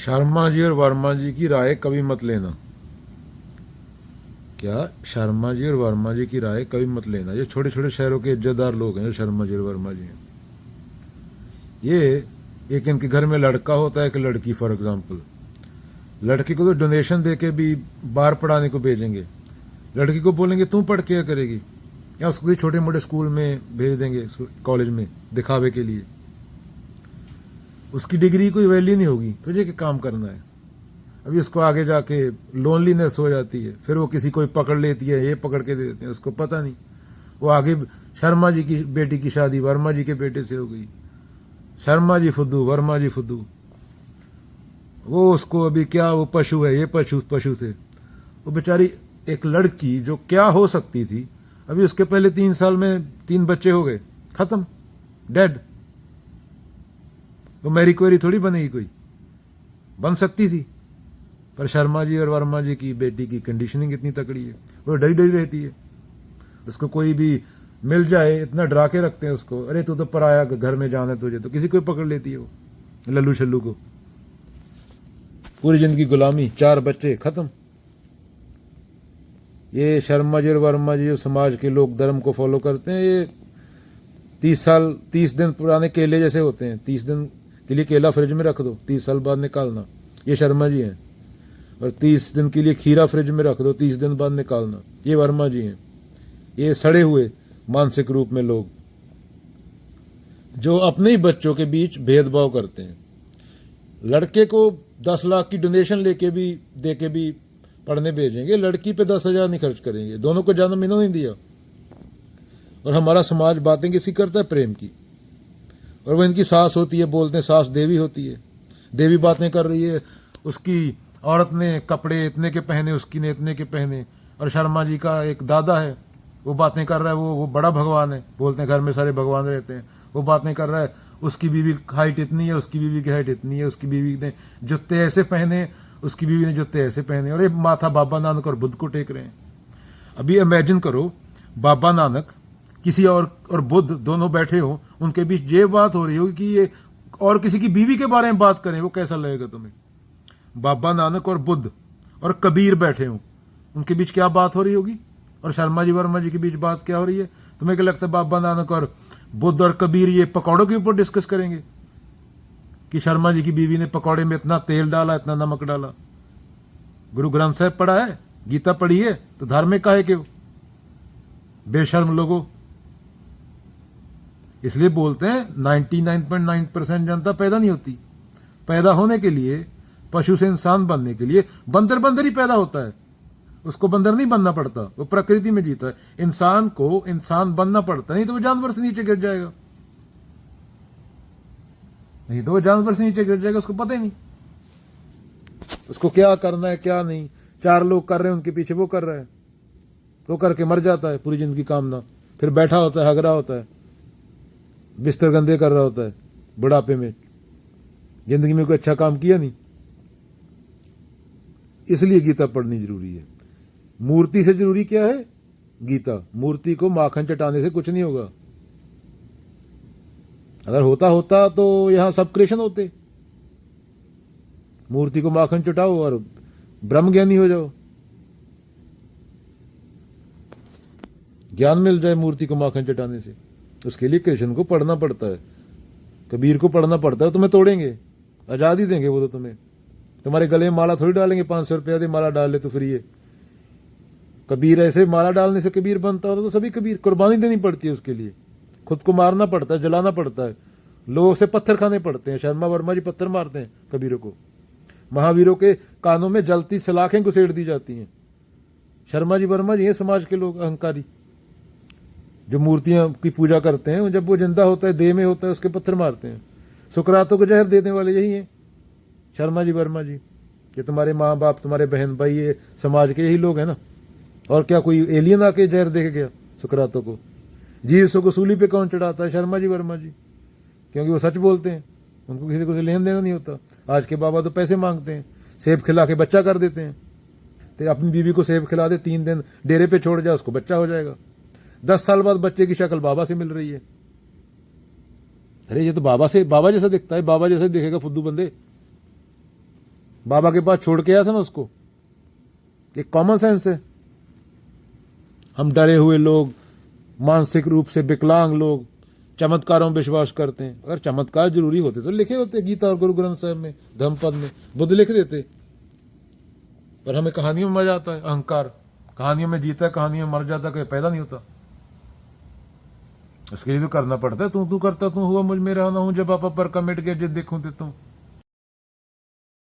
शर्मा जी और वर्मा जी की राय कभी मत लेना। क्या? शर्मा जी और वर्मा जी की राय कभी मत लेना। ये छोटे छोटे शहरों के इज्जतदार लोग हैं जो शर्मा जी और वर्मा जी हैं। ये एक इनके घर में लड़का होता है कि लड़की, फॉर एग्जाम्पल लड़की को तो डोनेशन दे के भी बाहर पढ़ाने को भेजेंगे, लड़की को बोलेंगे तू पढ़ क्या करेगी, या उसको कोई छोटे मोटे स्कूल में भेज देंगे, कॉलेज में दिखावे के लिए। उसकी डिग्री कोई वैल्यू नहीं होगी, तुझे क्या काम करना है। अभी उसको आगे जाके लोनलीनेस हो जाती है, फिर वो किसी कोई पकड़ लेती है, ये पकड़ के दे देते हैं, उसको पता नहीं। वो आगे शर्मा जी की बेटी की शादी वर्मा जी के बेटे से हो गई। शर्मा जी फुद्दू, वर्मा जी फुद्दू। वो उसको अभी क्या, वो पशु है, ये पशु पशु थे। वो बेचारी एक लड़की जो क्या हो सकती थी, अभी उसके पहले 3 साल में 3 बच्चे हो गए, खत्म, डेड। वो मैरी क्वेरी थोड़ी बनेगी, कोई बन सकती थी। पर शर्मा जी और वर्मा जी की बेटी की कंडीशनिंग इतनी तकड़ी है, वो डरी डरी रहती है। उसको कोई भी मिल जाए इतना डरा के रखते हैं उसको, अरे तू तो पराया घर में जाना है तुझे, तो किसी को पकड़ लेती है वो लल्लू शल्लू को। पूरी जिंदगी गुलामी, 4 बच्चे, खत्म। ये शर्मा जी और वर्मा जी जो समाज के लोग धर्म को फॉलो करते हैं, ये 30 साल 30 दिन पुराने केले जैसे होते हैं। 30 दिन के लिए केला फ्रिज में रख दो, 30 साल बाद निकालना, ये शर्मा जी हैं। और 30 दिन के लिए खीरा फ्रिज में रख दो, 30 दिन बाद निकालना, ये वर्मा जी हैं। ये सड़े हुए मानसिक रूप में लोग जो अपने ही बच्चों के बीच भेदभाव करते हैं। लड़के को 10 लाख की डोनेशन लेके भी दे के भी पढ़ने भेजेंगे, लड़की पे 10,000 नहीं खर्च करेंगे। दोनों को जन्म इन्होंने दिया। और हमारा समाज बातें किसी करता है? प्रेम की। और वो इनकी सास होती है, बोलते हैं सास देवी होती है, देवी बातें कर रही है। उसकी औरत ने कपड़े इतने के पहने, उसकी ने इतने के पहने। और शर्मा जी का एक दादा है, वो बातें कर रहा है, वो बड़ा भगवान है, बोलते हैं घर में सारे भगवान रहते हैं। वो बातें कर रहा है, उसकी बीवी हाइट इतनी है, उसकी बीवी की हाइट इतनी है, उसकी बीवी ने जूते ऐसे पहने, उसकी बीवी ने जूते ऐसे पहने। और ये माथा बाबा नानक और बुद्ध को टेक रहे हैं। अभी इमेजिन करो, बाबा नानक किसी और बुद्ध दोनों बैठे हो, उनके बीच ये बात हो रही होगी कि ये और किसी की बीवी के बारे में बात करें, वो कैसा लगेगा तुम्हें? बाबा नानक और बुद्ध और कबीर बैठे हो, उनके बीच क्या बात हो रही होगी? और शर्मा जी वर्मा जी के बीच बात क्या हो रही है? तुम्हें क्या लगता है बाबा नानक और बुद्ध और कबीर ये पकौड़ों के ऊपर डिस्कस करेंगे कि शर्मा जी की बीवी ने पकौड़े में इतना तेल डाला, इतना नमक डाला? गुरु ग्रंथ साहब पढ़ा है, गीता पढ़ी है, तो धार्मिक काहे के हो? बेशर्म लोगों। इसलिए बोलते हैं 99.9% जनता पैदा नहीं होती। पैदा होने के लिए, पशु से इंसान बनने के लिए बंदर बंदर ही पैदा होता है। उसको बंदर नहीं बनना पड़ता, वो प्रकृति में जीता है। इंसान को इंसान बनना पड़ता है, नहीं तो वो जानवर से नीचे गिर जाएगा। नहीं तो वो जानवर से नीचे गिर जाएगा, उसको पता ही नहीं उसको क्या करना है क्या नहीं। 4 लोग कर रहे हैं, उनके पीछे वो कर रहा है, वो करके मर जाता है पूरी जिंदगी कामना। फिर बैठा होता है, हग रहा होता है, बिस्तर गंदे कर रहा होता है बुढ़ापे में। जिंदगी में कोई अच्छा काम किया नहीं। इसलिए गीता पढ़नी जरूरी है। मूर्ति से जरूरी क्या है? गीता। मूर्ति को माखन चटाने से कुछ नहीं होगा। अगर होता होता तो यहां सब कृष्ण होते। मूर्ति को माखन चटाओ और ब्रह्म ज्ञानी हो जाओ, ज्ञान मिल जाए मूर्ति को माखन चटाने से। उसके लिए कृष्ण को पढ़ना पड़ता है, कबीर को पढ़ना पड़ता है। तुम्हें तोड़ेंगे, आजादी देंगे वो तो तुम्हें। तुम्हारे गले में माला थोड़ी डालेंगे, 500 रुपया दे माला डाल ले तो फ्री है। कबीर ऐसे माला डालने से कबीर बनता होता तो सभी कबीर। कुर्बानी देनी पड़ती है उसके लिए, खुद को मारना पड़ता है, जलाना पड़ता है, लोगों से पत्थर खाने पड़ते हैं। शर्मा वर्मा जी पत्थर मारते हैं कबीरों को। महावीरों के कानों में जलती सलाखें घुसेड़ दी जाती हैं। शर्मा जी वर्मा जी हैं समाज के लोग अहंकारी, जो मूर्तियां की पूजा करते हैं। जब वो जिंदा होता है, देह में होता है, उसके पत्थर मारते हैं। सुकरातों को जहर देने वाले यही हैं, शर्मा जी वर्मा जी। कि तुम्हारे माँ बाप, तुम्हारे बहन भाई, ये समाज के यही लोग हैं ना। और क्या कोई एलियन आके जहर देख गया सुकरातों को? जीसस को सूली पे कौन चढ़ाता है? शर्मा जी वर्मा जी, क्योंकि वो सच बोलते हैं, उनको किसी को लेन देना नहीं होता। आज के बाबा तो पैसे मांगते हैं, सेब खिला के बच्चा कर देते हैं। तो अपनी बीवी को सेब खिला दे, 3 दिन डेरे पे छोड़ जाए, उसको बच्चा हो जाएगा। 10 साल बाद बच्चे की शक्ल बाबा से मिल रही है। अरे ये तो बाबा जैसा दिखता है, बाबा जैसा दिखेगा फुद्दू बंदे। बाबा के पास छोड़ के आया था ना उसको। एक कॉमन सेंस है। हम डरे हुए लोग, मानसिक रूप से विकलांग लोग चमत्कारों में विश्वास करते हैं। अगर चमत्कार जरूरी होते तो लिखे होते गीता और गुरु ग्रंथ साहिब में, धम्मपद में बुद्ध लिख देते। पर हमें कहानियों में मजा आता है, अहंकार। कहानियों में जीता, कहानियों में मर जाता, कहीं पैदा नहीं होता। उसके लिए तो करना पड़ता है। तू करता, तू हुआ मुझ में रहा ना हूं, जब पापा पर कमिट के जिद देखूं ते तू।